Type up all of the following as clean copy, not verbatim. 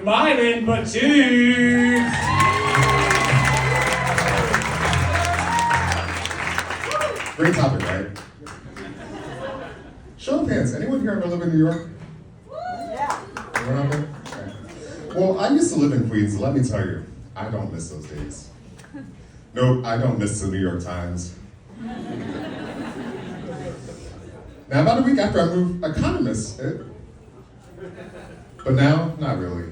Mylin Batipps. Great topic, right? Show of hands, anyone here ever live in New York? Yeah. Anyone out there? Okay. Well, I used to live in Queens, and let me tell you, I don't miss those days. No, I don't miss the New York Times. Now, about a week after I moved, I kind of miss it. But now, not really.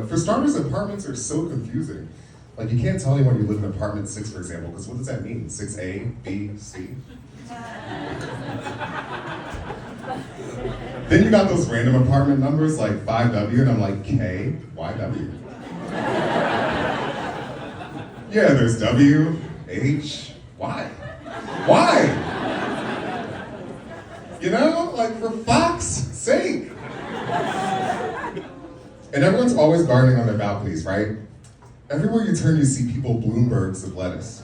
For starters, apartments are so confusing. Like, you can't tell anyone you live in apartment 6, for example, because what does that mean? 6A, B, C? Then you got those random apartment numbers like 5W, and I'm like, K, why W? Yeah, there's W, H, why? Why? Like, for fuck's sake. And everyone's always gardening on their balconies, right? Everywhere you turn, you see people Bloombergs of lettuce.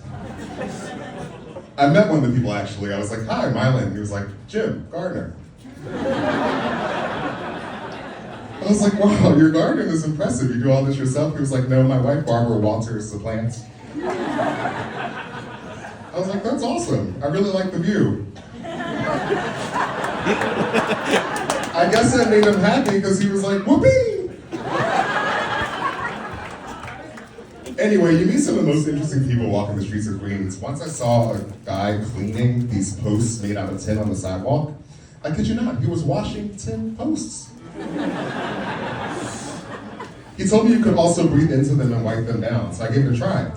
I met one of the people, actually. I was like, hi, Mylin. He was like, Jim, gardener. I was like, wow, your garden is impressive. You do all this yourself? He was like, no, my wife, Barbara, waters the plants. I was like, that's awesome. I really like the view. I guess that made him happy because he was like, whoopee! Anyway, you meet some of the most interesting people walking the streets of Queens. Once I saw a guy cleaning these posts made out of tin on the sidewalk. I kid you not, he was washing tin posts. He told me you could also breathe into them and wipe them down, so I gave it a try.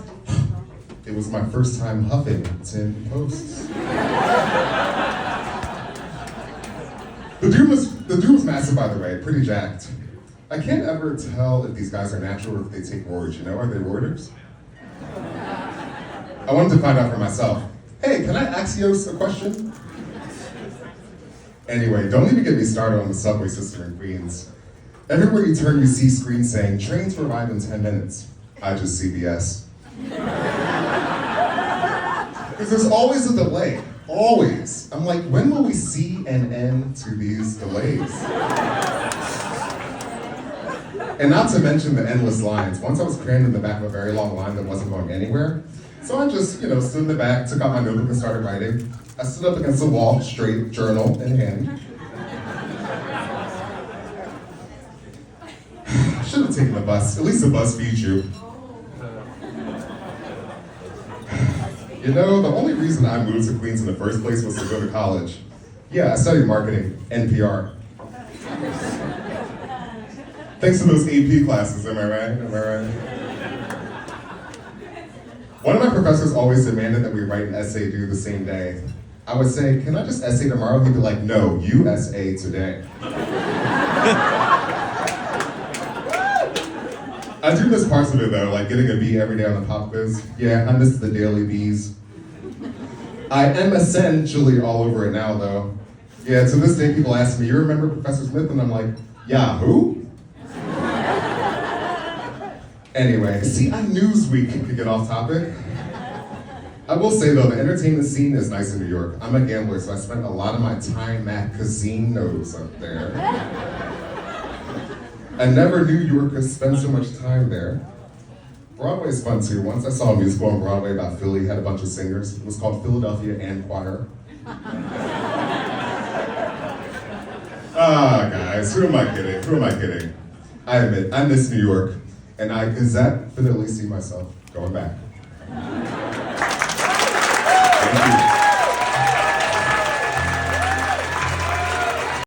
It was my first time huffing tin posts. The dude was massive, by the way, pretty jacked. I can't ever tell if these guys are natural or if they take roids, Are they roiders? I wanted to find out for myself. Hey, can I ask you a question? Anyway, don't even get me started on the subway system in Queens. Everywhere you turn, you see screens saying, trains will arrive in 10 minutes. I just CBS. Because there's always a delay, always. I'm like, when will we see an end to these delays? And not to mention the endless lines. Once I was crammed in the back of a very long line that wasn't going anywhere. So I just, stood in the back, took out my notebook and started writing. I stood up against the wall, straight, journal in hand. Should have taken the bus. At least the bus feeds you. The only reason I moved to Queens in the first place was to go to college. Yeah, I studied marketing, NPR. Thanks to those AP classes, am I right? One of my professors always demanded that we write an essay due the same day. I would say, can I just essay tomorrow? He'd be like, no, you essay today. I do miss parts of it though, like getting a B every day on the pop quiz. Yeah, I miss the daily Bs. I am essentially all over it now though. Yeah, to this day people ask me, you remember Professor Smith? And I'm like, yeah, who? Anyway, see, I knew we could get off topic. I will say though, the entertainment scene is nice in New York. I'm a gambler, so I spent a lot of my time at casinos up there. I never knew you were could spend so much time there. Broadway's fun too. Once I saw a musical on Broadway about Philly, it had a bunch of singers. It was called Philadelphia and Choir. Guys, who am I kidding? I admit, I miss New York, and I can definitely see myself going back.